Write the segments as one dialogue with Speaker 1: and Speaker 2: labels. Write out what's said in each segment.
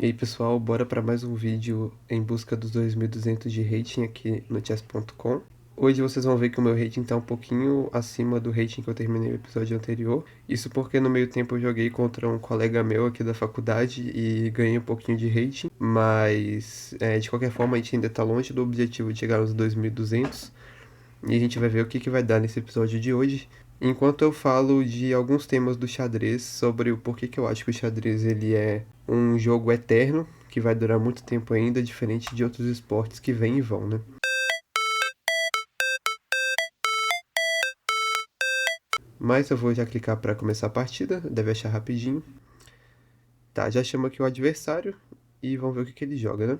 Speaker 1: E aí pessoal, bora para mais um vídeo em busca dos 2200 de rating aqui no chess.com. Hoje vocês vão ver que o meu rating tá um pouquinho acima do rating que eu terminei o episódio anterior. Isso porque no meio tempo eu joguei contra um colega meu aqui da faculdade e ganhei um pouquinho de rating. Mas de qualquer forma a gente ainda tá longe do objetivo de chegar aos 2200. E a gente vai ver o que que vai dar nesse episódio de hoje. Enquanto eu falo de alguns temas do xadrez, sobre o porquê que eu acho que o xadrez ele é um jogo eterno, que vai durar muito tempo ainda, diferente de outros esportes que vêm e vão, né? Mas eu vou já clicar para começar a partida, deve achar rapidinho. Tá, já chama aqui o adversário e vamos ver o que que ele joga, né?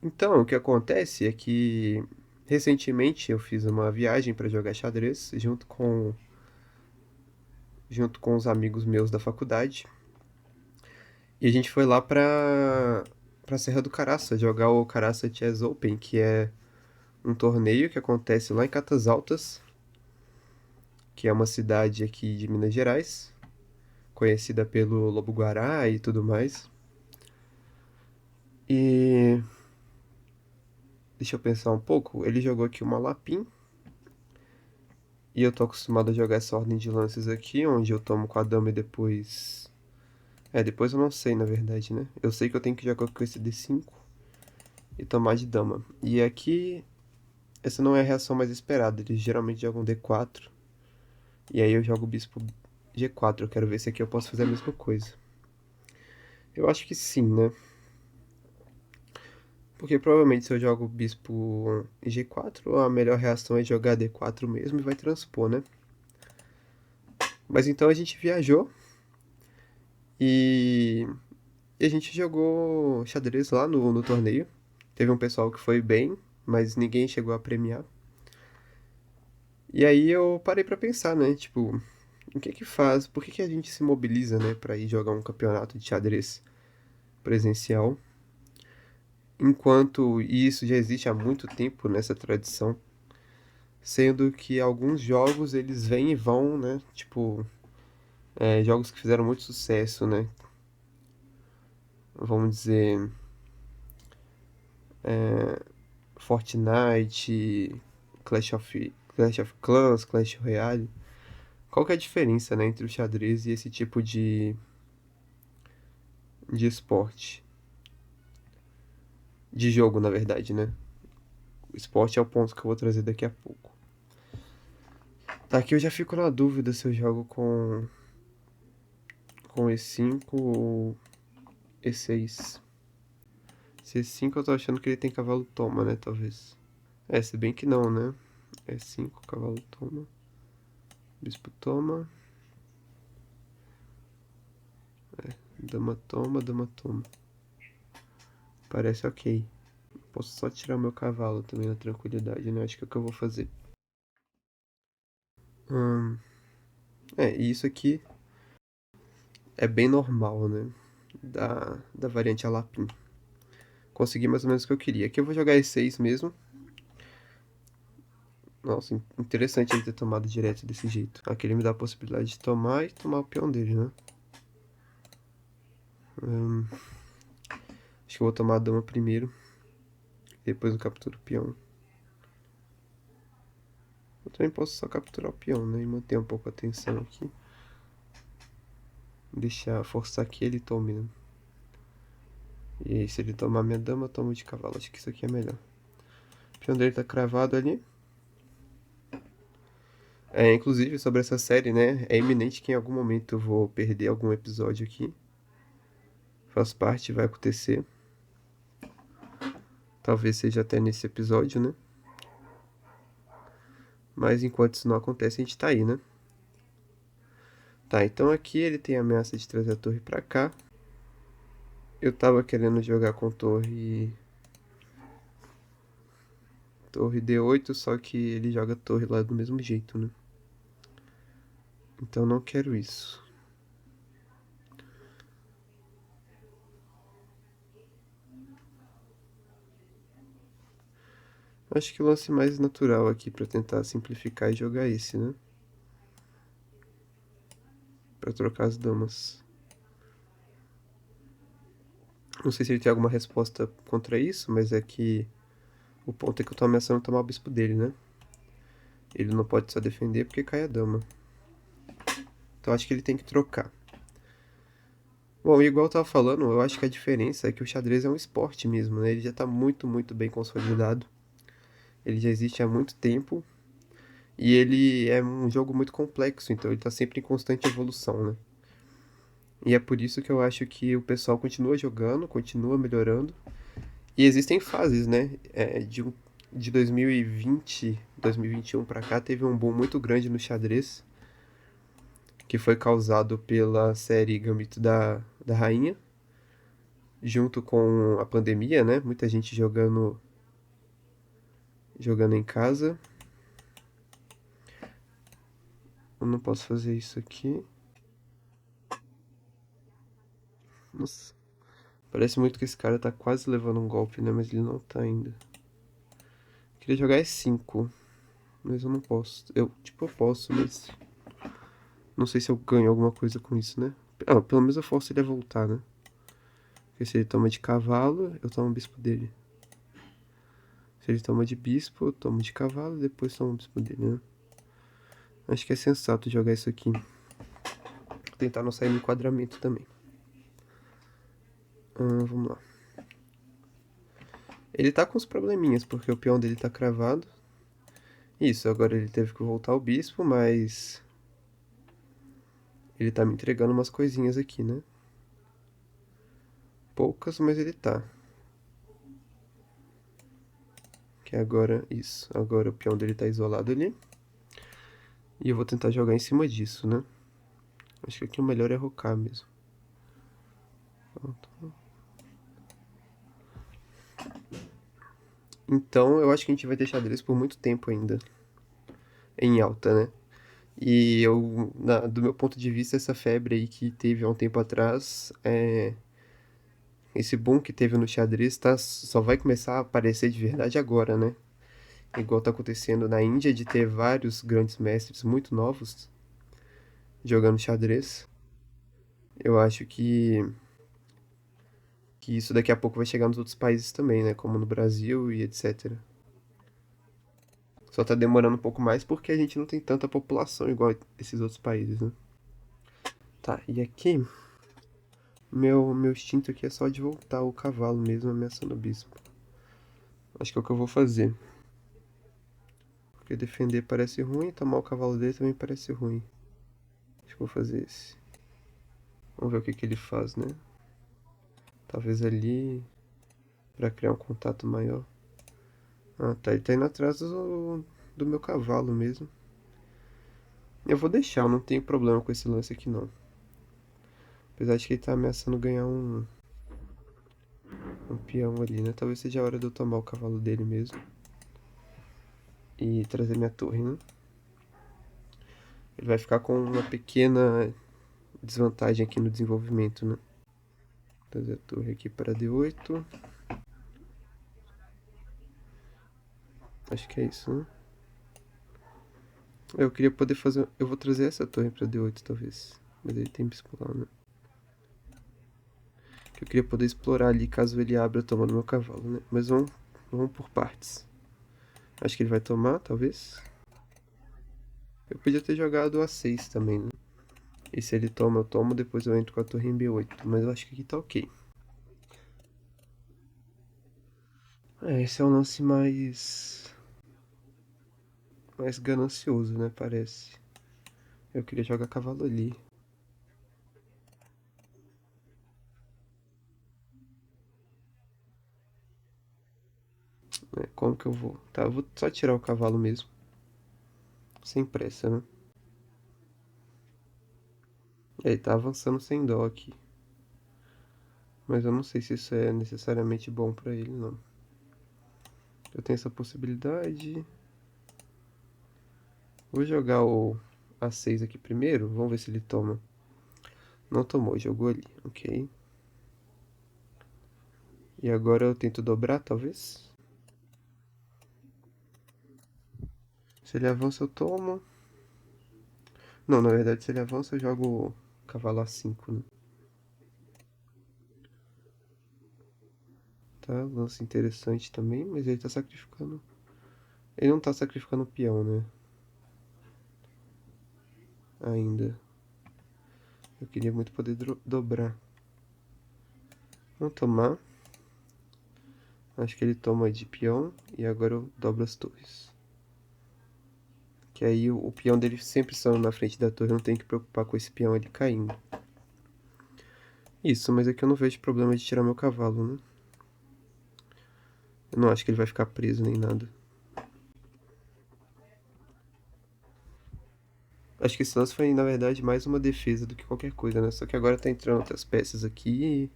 Speaker 1: Então, o que acontece é que recentemente eu fiz uma viagem para jogar xadrez junto com os amigos meus da faculdade. E a gente foi lá pra Serra do Caraça, jogar o Caraça Chess Open, que é um torneio que acontece lá em Catas Altas, que é uma cidade aqui de Minas Gerais, conhecida pelo Lobo-Guará e tudo mais. E deixa eu pensar um pouco, ele jogou aqui uma Lapin, e eu tô acostumado a jogar essa ordem de lances aqui, onde eu tomo com a dama e depois... depois eu não sei, na verdade, né? Eu sei que eu tenho que jogar com esse D5 e tomar de dama. E aqui essa não é a reação mais esperada. Eles geralmente jogam D4. E aí eu jogo bispo G4. Eu quero ver se aqui eu posso fazer a mesma coisa. Eu acho que sim, né? Porque provavelmente se eu jogo bispo G4, a melhor reação é jogar D4 mesmo e vai transpor, né? Mas então a gente viajou e, e a gente jogou xadrez lá no torneio. Teve um pessoal que foi bem, mas ninguém chegou a premiar. E aí eu parei pra pensar, né? Tipo, o que que faz? Por que que a gente se mobiliza, né, pra ir jogar um campeonato de xadrez presencial? Enquanto isso já existe há muito tempo nessa tradição, sendo que alguns jogos eles vêm e vão, né? Tipo, jogos que fizeram muito sucesso, né? Vamos dizer, Fortnite, Clash of Clans, Clash Royale. Qual que é a diferença, né, entre o xadrez e esse tipo de esporte? De jogo, na verdade, né? O esporte é o ponto que eu vou trazer daqui a pouco. Tá, aqui eu já fico na dúvida se eu jogo com E5 ou E6. Se E5 eu tô achando que ele tem cavalo toma, né? Talvez. Se bem que não, né? E5, cavalo toma. Bispo toma. Dama toma, dama toma. Parece ok. Posso só tirar meu cavalo também na tranquilidade, né? Acho que é o que eu vou fazer. Hum, e isso aqui é bem normal, né? Da variante Alapim. Consegui mais ou menos o que eu queria. Aqui eu vou jogar E6 mesmo. Nossa, interessante ele ter tomado direto desse jeito. Aqui ele me dá a possibilidade de tomar e tomar o peão dele, né? Hum, acho que eu vou tomar a dama primeiro. Depois eu capturo o peão. Eu também posso só capturar o peão, né? E manter um pouco a atenção aqui. Deixar, forçar que ele tome, né? E aí, se ele tomar minha dama, eu tomo de cavalo. Acho que isso aqui é melhor. O peão dele tá cravado ali. Inclusive, sobre essa série, né? É iminente que em algum momento eu vou perder algum episódio aqui. Faz parte, vai acontecer. Talvez seja até nesse episódio, né? Mas enquanto isso não acontece, a gente tá aí, né? Tá, então aqui ele tem a ameaça de trazer a torre pra cá. Eu tava querendo jogar com torre D8, só que ele joga torre lá do mesmo jeito, né? Então não quero isso. Acho que o lance mais natural aqui pra tentar simplificar é jogar esse, né? Pra trocar as damas. Não sei se ele tem alguma resposta contra isso, mas é que o ponto é que eu tô ameaçando tomar o bispo dele, né? Ele não pode só defender porque cai a dama. Então acho que ele tem que trocar. Bom, igual eu tava falando, eu acho que a diferença é que o xadrez é um esporte mesmo, né? Ele já tá muito, muito bem consolidado. Ele já existe há muito tempo. E ele é um jogo muito complexo, então ele tá sempre em constante evolução, né? E é por isso que eu acho que o pessoal continua jogando, continua melhorando. E existem fases, né? De 2020, 2021 pra cá, teve um boom muito grande no xadrez, que foi causado pela série Gambito da Rainha, junto com a pandemia, né? Muita gente jogando em casa. Eu não posso fazer isso aqui. Nossa, parece muito que esse cara tá quase levando um golpe, né? Mas ele não tá ainda. Queria jogar E5, mas eu não posso. Eu posso, mas não sei se eu ganho alguma coisa com isso, né? Ah, pelo menos eu forço ele a voltar, né? Porque se ele toma de cavalo, eu tomo o bispo dele. Se ele toma de bispo, eu tomo de cavalo e depois tomo o bispo dele, né? Acho que é sensato jogar isso aqui. Vou tentar não sair no enquadramento também. Vamos lá. Ele tá com uns probleminhas, porque o peão dele tá cravado. Isso, agora ele teve que voltar ao bispo, mas ele tá me entregando umas coisinhas aqui, né? Poucas, mas ele tá. Que agora, isso. Agora o peão dele tá isolado ali. E eu vou tentar jogar em cima disso, né? Acho que aqui o melhor é rocar mesmo. Então, eu acho que a gente vai ter xadrez por muito tempo ainda. Em alta, né? E do meu ponto de vista, essa febre aí que teve há um tempo atrás, esse boom que teve no xadrez só vai começar a aparecer de verdade agora, né? Igual tá acontecendo na Índia, de ter vários grandes mestres muito novos jogando xadrez. Eu acho que isso daqui a pouco vai chegar nos outros países também, né? Como no Brasil e etc. Só tá demorando um pouco mais porque a gente não tem tanta população igual esses outros países, né? Tá, e aqui, meu instinto aqui é só de voltar o cavalo mesmo ameaçando o bispo. Acho que é o que eu vou fazer. Porque defender parece ruim, tomar o cavalo dele também parece ruim. Acho que eu vou fazer esse. Vamos ver o que que ele faz, né? Talvez ali, pra criar um contato maior. Ah, tá, ele tá indo atrás do meu cavalo mesmo. Eu vou deixar, eu não tenho problema com esse lance aqui não. Apesar de que ele tá ameaçando ganhar um peão ali, né? Talvez seja a hora de eu tomar o cavalo dele mesmo. E trazer minha torre, né? Ele vai ficar com uma pequena desvantagem aqui no desenvolvimento, né? Trazer a torre aqui para D8. Acho que é isso, né? Eu queria poder fazer. Eu vou trazer essa torre para D8, talvez. Mas ele tem bispo lá, né? Que eu queria poder explorar ali caso ele abra tomando meu cavalo, né? Mas vamos por partes. Acho que ele vai tomar, talvez. Eu podia ter jogado A6 também, né? E se ele toma, eu tomo, depois eu entro com a torre em B8. Mas eu acho que aqui tá ok. Esse é um lance mais ganancioso, né? Parece. Eu queria jogar cavalo ali. Né? Como que eu vou? Tá, eu vou só tirar o cavalo mesmo. Sem pressa, né? Ele tá avançando sem dó aqui. Mas eu não sei se isso é necessariamente bom pra ele, não. Eu tenho essa possibilidade. Vou jogar o A6 aqui primeiro. Vamos ver se ele toma. Não tomou, jogou ali, ok. E agora eu tento dobrar, talvez. Se ele avança, eu tomo. Não, na verdade, se ele avança, eu jogo cavalo A5, né? Tá, lance interessante também, mas ele tá sacrificando... Ele não tá sacrificando o peão, né? Ainda. Eu queria muito poder dobrar. Vamos tomar. Acho que ele toma de peão e agora eu dobro as torres. Que aí o peão dele sempre estando na frente da torre, não tem que preocupar com esse peão ali caindo. Isso, mas aqui eu não vejo problema de tirar meu cavalo, né? Eu não acho que ele vai ficar preso nem nada. Acho que esse lance foi, na verdade, mais uma defesa do que qualquer coisa, né? Só que agora tá entrando outras peças aqui e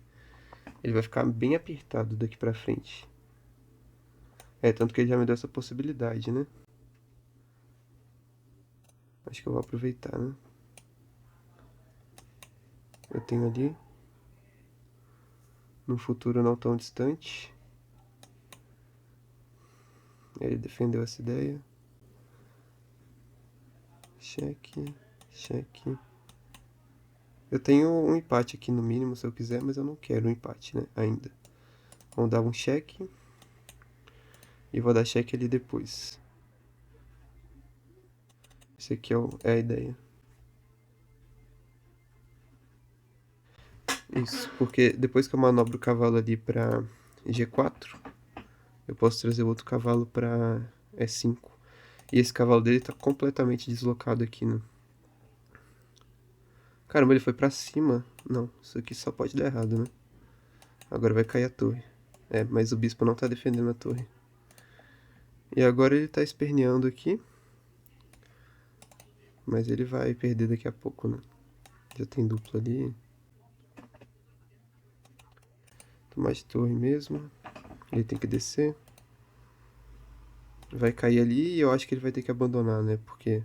Speaker 1: ele vai ficar bem apertado daqui pra frente. É, tanto que ele já me deu essa possibilidade, né? Acho que eu vou aproveitar, né? Eu tenho ali, num futuro não tão distante. Ele defendeu essa ideia. Cheque, cheque. Eu tenho um empate aqui no mínimo, se eu quiser, mas eu não quero um empate, né? Ainda. Vamos dar um cheque. E vou dar cheque ali depois. Esse aqui é a ideia. Isso, porque depois que eu manobro o cavalo ali pra G4, eu posso trazer outro cavalo pra E5. E esse cavalo dele tá completamente deslocado aqui, né? Caramba, ele foi pra cima. Não, isso aqui só pode dar errado, né? Agora vai cair a torre. É, mas o bispo não tá defendendo a torre. E agora ele tá esperneando aqui. Mas ele vai perder daqui a pouco, né? Já tem duplo ali. Tomar de torre mesmo. Ele tem que descer. Vai cair ali e eu acho que ele vai ter que abandonar, né? Porque...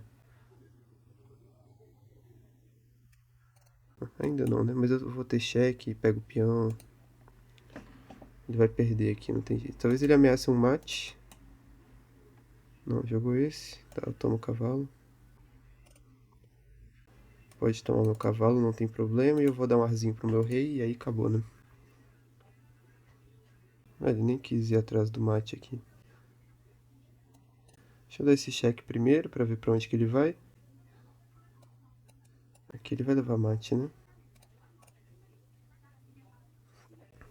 Speaker 1: Ainda não, né? Mas eu vou ter cheque, pego o peão. Ele vai perder aqui, não tem jeito. Talvez ele ameace um mate. Não, jogou esse. Tá, eu tomo o cavalo. Pode tomar meu cavalo, não tem problema. E eu vou dar um arzinho pro meu rei e aí acabou, né? Ah, ele nem quis ir atrás do mate aqui. Deixa eu dar esse cheque primeiro pra ver pra onde que ele vai. Aqui ele vai levar mate, né?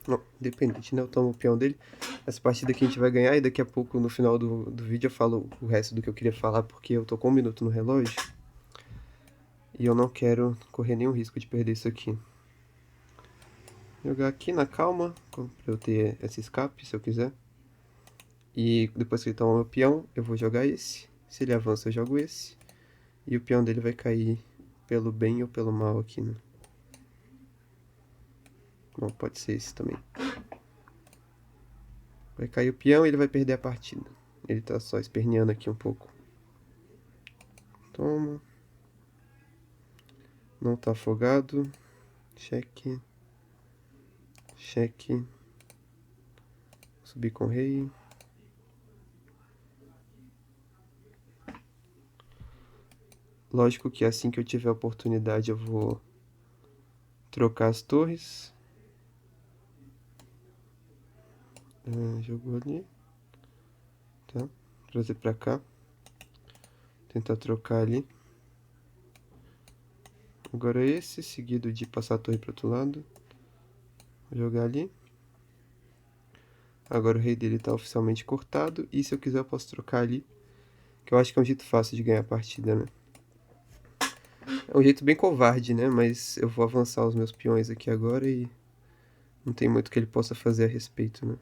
Speaker 1: Não, independente, né? Eu tomo o peão dele. Essa partida aqui a gente vai ganhar e daqui a pouco, no final do vídeo, eu falo o resto do que eu queria falar, porque eu tô com 1 minuto no relógio. E eu não quero correr nenhum risco de perder isso aqui. Jogar aqui na calma, pra eu ter esse escape, se eu quiser. E depois que ele tomar meu peão, eu vou jogar esse. Se ele avança, eu jogo esse. E o peão dele vai cair pelo bem ou pelo mal aqui, né? Bom, pode ser esse também. Vai cair o peão e ele vai perder a partida. Ele tá só esperneando aqui um pouco. Toma. Não tá afogado. Cheque. Cheque. Subir com o rei. Lógico que assim que eu tiver a oportunidade eu vou trocar as torres. Jogou ali. Tá. Trazer pra cá. Tentar trocar ali. Agora esse, seguido de passar a torre pro outro lado. Vou jogar ali. Agora o rei dele tá oficialmente cortado. E se eu quiser eu posso trocar ali. Que eu acho que é um jeito fácil de ganhar a partida, né? É um jeito bem covarde, né? Mas eu vou avançar os meus peões aqui agora e não tem muito que ele possa fazer a respeito, né?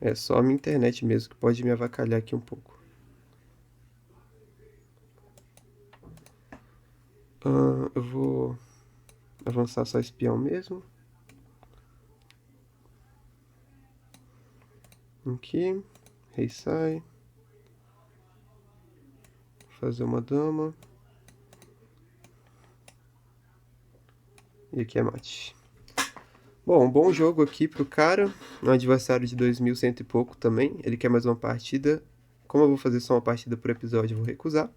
Speaker 1: É só a minha internet mesmo que pode me avacalhar aqui um pouco. Eu vou avançar só esse peão mesmo. Aqui, rei sai. Fazer uma dama. E aqui é mate. Bom, um bom jogo aqui pro cara. Um adversário de 2100 e pouco também. Ele quer mais uma partida. Como eu vou fazer só uma partida por episódio, eu vou recusar.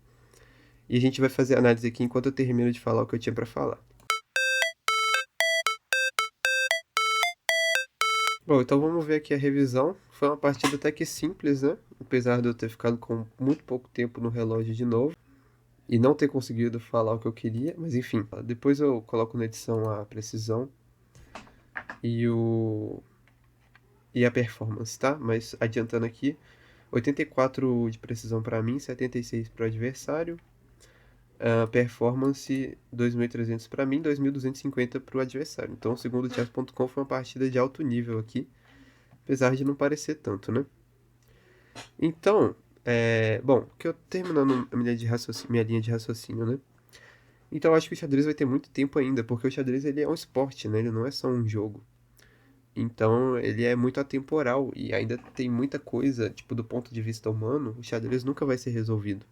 Speaker 1: E a gente vai fazer a análise aqui enquanto eu termino de falar o que eu tinha para falar. Bom, então vamos ver aqui a revisão. Foi uma partida até que simples, né? Apesar de eu ter ficado com muito pouco tempo no relógio de novo e não ter conseguido falar o que eu queria, mas enfim, depois eu coloco na edição a precisão e o e a performance, tá? Mas adiantando aqui, 84 de precisão para mim, 76 para o adversário. Performance 2.300 para mim, 2.250 para o adversário. Então, segundo o chess.com, foi uma partida de alto nível aqui, apesar de não parecer tanto, né? Então, bom, que eu terminando a minha linha de raciocínio, né? Então, eu acho que o xadrez vai ter muito tempo ainda, porque o xadrez ele é um esporte, né? Ele não é só um jogo. Então, ele é muito atemporal e ainda tem muita coisa, tipo, do ponto de vista humano, o xadrez nunca vai ser resolvido.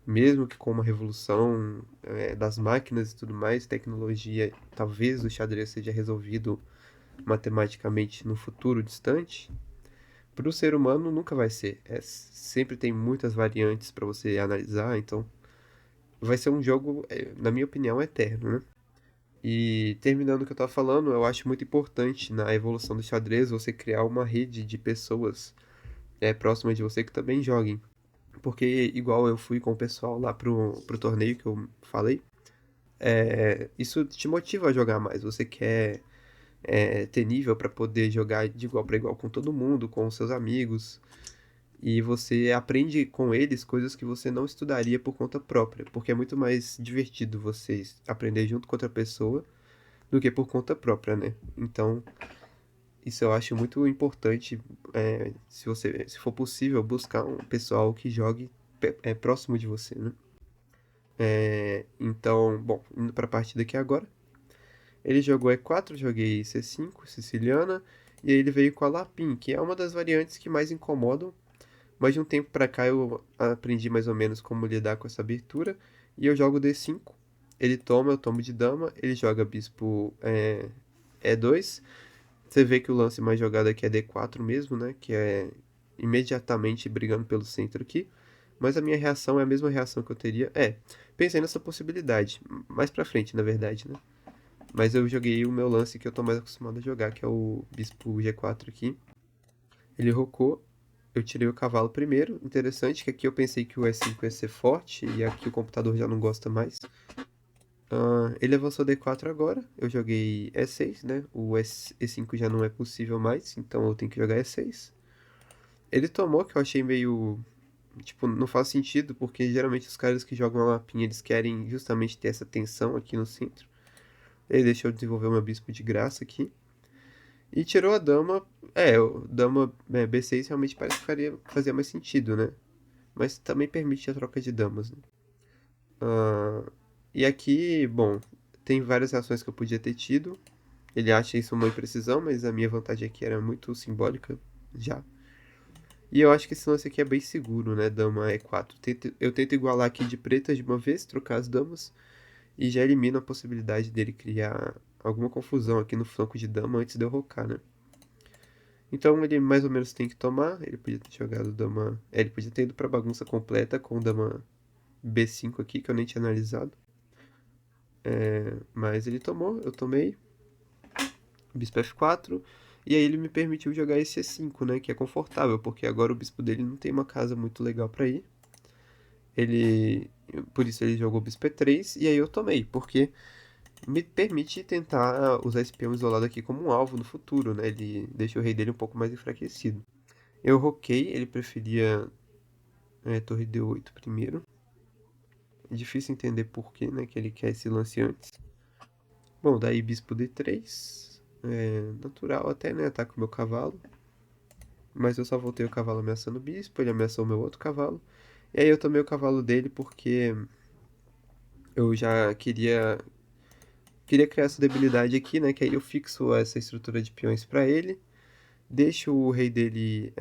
Speaker 1: Mesmo que com uma revolução das máquinas e tudo mais, tecnologia, talvez o xadrez seja resolvido matematicamente no futuro distante, para o ser humano nunca vai ser. Sempre tem muitas variantes para você analisar, então vai ser um jogo, na minha opinião, eterno, né? E terminando o que eu estava falando, eu acho muito importante na evolução do xadrez você criar uma rede de pessoas próximas de você que também joguem. Porque, igual eu fui com o pessoal lá pro torneio que eu falei, isso te motiva a jogar mais. Você quer ter nível para poder jogar de igual para igual com todo mundo, com os seus amigos. E você aprende com eles coisas que você não estudaria por conta própria. Porque é muito mais divertido você aprender junto com outra pessoa do que por conta própria, né? Então, isso eu acho muito importante. Se for possível, buscar um pessoal que jogue próximo de você, né? Então, bom, indo para a partida aqui agora. Ele jogou E4, joguei C5, siciliana, e aí ele veio com a Lapin, que é uma das variantes que mais incomodam, mas de um tempo pra cá eu aprendi mais ou menos como lidar com essa abertura, e eu jogo D5, ele toma, eu tomo de dama, ele joga bispo E2, você vê que o lance mais jogado aqui é D4 mesmo, né, que é imediatamente brigando pelo centro aqui, mas a minha reação é a mesma reação que eu teria, pensei nessa possibilidade, mais pra frente, na verdade, né. Mas eu joguei o meu lance que eu tô mais acostumado a jogar, que é o Bispo G4 aqui. Ele rocou, eu tirei o cavalo primeiro. Interessante que aqui eu pensei que o E5 ia ser forte, e aqui o computador já não gosta mais. Ele avançou D4 agora, eu joguei E6, né? O E5 já não é possível mais, então eu tenho que jogar E6. Ele tomou, que eu achei meio... Tipo, não faz sentido, porque geralmente os caras que jogam a lapinha, eles querem justamente ter essa tensão aqui no centro. Ele deixou eu desenvolver o meu bispo de graça aqui. E tirou a dama. O dama B6 realmente parece que fazia mais sentido, né? Mas também permite a troca de damas, né? E aqui, bom, tem várias reações que eu podia ter tido. Ele acha isso uma imprecisão, mas a minha vantagem aqui era muito simbólica já. E eu acho que esse lance aqui é bem seguro, né? Dama E4. Eu tento igualar aqui de preta de uma vez, trocar as damas. E já elimino a possibilidade dele criar alguma confusão aqui no flanco de dama antes de eu rocar, né? Então ele mais ou menos tem que tomar. Ele podia ter jogado dama. Ele podia ter ido pra bagunça completa com dama B5 aqui, que eu nem tinha analisado. Mas ele tomou, eu tomei. Bispo F4. E aí ele me permitiu jogar esse E5, né? Que é confortável, porque agora o bispo dele não tem uma casa muito legal pra ir. Ele. Por isso ele jogou bispo E3. E aí eu tomei, porque me permite tentar usar esse peão isolado aqui como um alvo no futuro, né? Ele deixa o rei dele um pouco mais enfraquecido. Eu roquei, ele preferia torre D8 primeiro. É difícil entender por que, né, que ele quer esse lance antes. Bom, daí bispo D3. Natural até, né? Ataca o meu cavalo. Mas eu só voltei o cavalo ameaçando o bispo, ele ameaçou o meu outro cavalo. E aí eu tomei o cavalo dele porque eu já queria criar essa debilidade aqui, né? Que aí eu fixo essa estrutura de peões para ele. Deixo o rei dele,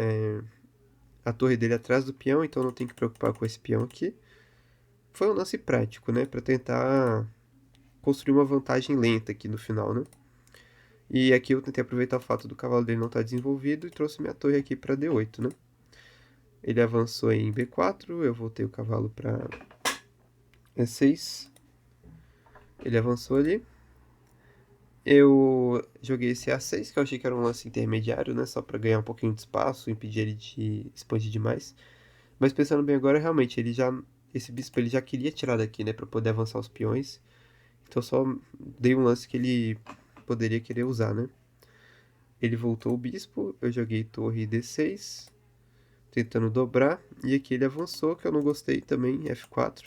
Speaker 1: a torre dele atrás do peão, então não tem que preocupar com esse peão aqui. Foi um lance prático, né? Para tentar construir uma vantagem lenta aqui no final, né? E aqui eu tentei aproveitar o fato do cavalo dele não estar desenvolvido e trouxe minha torre aqui para D8, né? Ele avançou em B4, eu voltei o cavalo para E6. Ele avançou ali. Eu joguei esse A6, que eu achei que era um lance intermediário, né? Só pra ganhar um pouquinho de espaço, impedir ele de expandir demais. Mas pensando bem agora, realmente, ele já. Esse bispo ele já queria tirar daqui, né? Pra poder avançar os peões. Então só dei um lance que ele poderia querer usar, né? Ele voltou o bispo, eu joguei torre D6, tentando dobrar. E aqui ele avançou, que eu não gostei também, F4.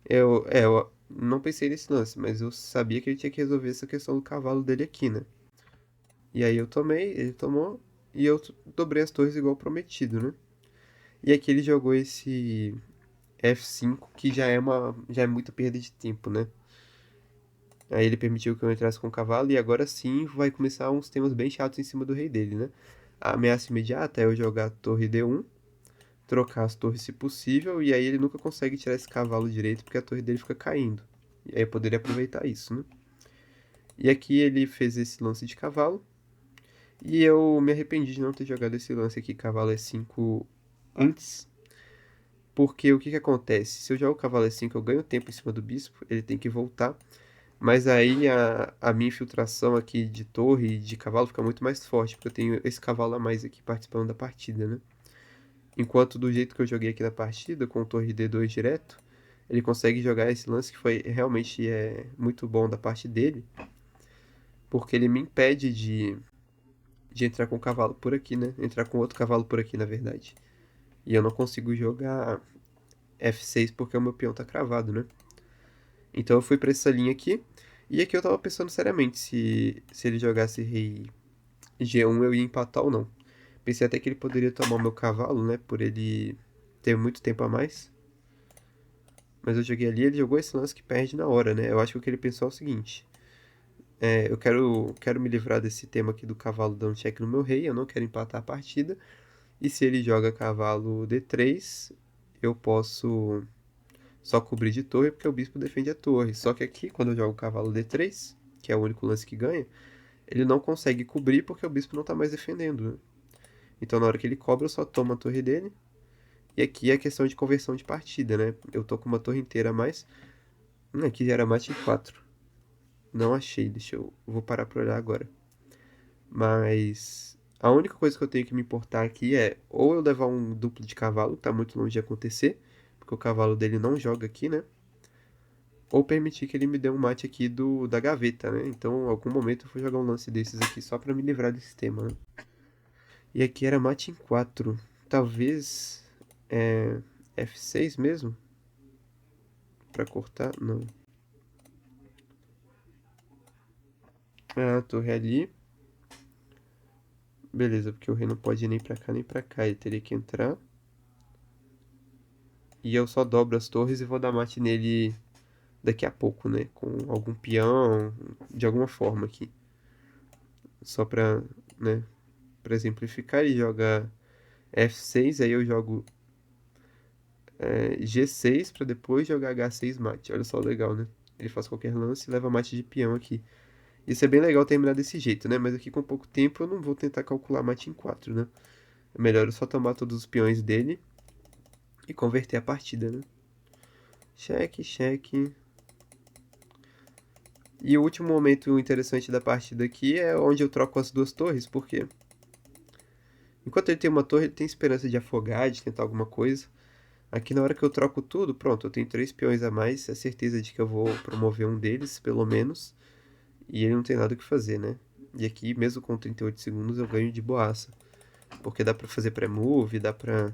Speaker 1: Eu não pensei nesse lance, mas eu sabia que ele tinha que resolver essa questão do cavalo dele aqui, né? E aí eu tomei, ele tomou, e eu dobrei as torres igual prometido, né? E aqui ele jogou esse F5, que já é muita perda de tempo, né? Aí ele permitiu que eu entrasse com o cavalo, e agora sim vai começar uns temas bem chatos em cima do rei dele, né? A ameaça imediata é eu jogar a torre D1, trocar as torres se possível, e aí ele nunca consegue tirar esse cavalo direito, porque a torre dele fica caindo. E aí eu poderia aproveitar isso, né? E aqui ele fez esse lance de cavalo, e eu me arrependi de não ter jogado esse lance aqui, cavalo E5, antes. Porque o que que acontece? Se eu jogo o cavalo E5, eu ganho tempo em cima do bispo, ele tem que voltar. Mas aí a minha infiltração aqui de torre e de cavalo fica muito mais forte, porque eu tenho esse cavalo a mais aqui participando da partida, né? Enquanto do jeito que eu joguei aqui na partida, com torre D2 direto, ele consegue jogar esse lance que foi realmente muito bom da parte dele, porque ele me impede de entrar com o cavalo por aqui, né? Entrar com outro cavalo por aqui, na verdade. E eu não consigo jogar F6 porque o meu peão tá cravado, né? Então eu fui pra essa linha aqui. E aqui eu tava pensando seriamente se ele jogasse rei G1 eu ia empatar ou não. Pensei até que ele poderia tomar o meu cavalo, né? Por ele ter muito tempo a mais. Mas eu joguei ali, ele jogou esse lance que perde na hora, né? Eu acho que o que ele pensou é o seguinte. Eu quero me livrar desse tema aqui do cavalo dando check no meu rei. Eu não quero empatar a partida. E se ele joga cavalo D3, eu posso só cobrir de torre porque o bispo defende a torre. Só que aqui, quando eu jogo cavalo D3, que é o único lance que ganha, ele não consegue cobrir porque o bispo não tá mais defendendo, né? Então na hora que ele cobra, eu só tomo a torre dele. E aqui é questão de conversão de partida, né? Eu tô com uma torre inteira a mais. Aqui já era mate em 4. Não achei, vou parar pra olhar agora. Mas a única coisa que eu tenho que me importar aqui é ou eu levar um duplo de cavalo, que tá muito longe de acontecer, porque o cavalo dele não joga aqui, né? Ou permitir que ele me dê um mate aqui da gaveta, né? Então, em algum momento eu vou jogar um lance desses aqui só pra me livrar desse tema, né? E aqui era mate em 4. Talvez F6 mesmo? Pra cortar? Não. Ah, torre ali. Beleza, porque o rei não pode ir nem pra cá nem pra cá. Ele teria que entrar. E eu só dobro as torres e vou dar mate nele daqui a pouco, né? Com algum peão, de alguma forma aqui. Só pra, né? Pra exemplificar, ele joga F6, aí eu jogo G6 pra depois jogar H6 mate. Olha só, legal, né? Ele faz qualquer lance e leva mate de peão aqui. Isso é bem legal terminar desse jeito, né? Mas aqui com pouco tempo eu não vou tentar calcular mate em 4, né? É melhor eu só tomar todos os peões dele e converter a partida, né? Cheque, cheque. E o último momento interessante da partida aqui é onde eu troco as duas torres, porque enquanto ele tem uma torre, ele tem esperança de afogar, de tentar alguma coisa. Aqui na hora que eu troco tudo, pronto, eu tenho 3 peões a mais, é certeza de que eu vou promover um deles, pelo menos. E ele não tem nada o que fazer, né? E aqui, mesmo com 38 segundos, eu ganho de boaça. Porque dá pra fazer pré-move, dá pra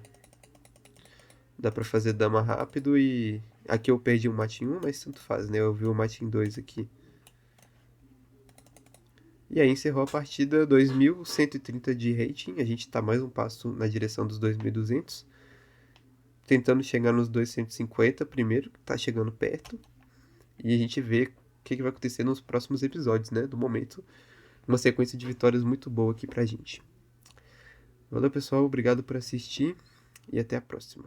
Speaker 1: fazer dama rápido e... Aqui eu perdi um mate em 1, mas tanto faz, né? Eu vi o mate em 2 aqui. E aí encerrou a partida 2130 de rating. A gente tá mais um passo na direção dos 2200. Tentando chegar nos 250 primeiro, que tá chegando perto. E a gente vê o que vai acontecer nos próximos episódios, né? Do momento, uma sequência de vitórias muito boa aqui pra gente. Valeu, pessoal. Obrigado por assistir e até a próxima.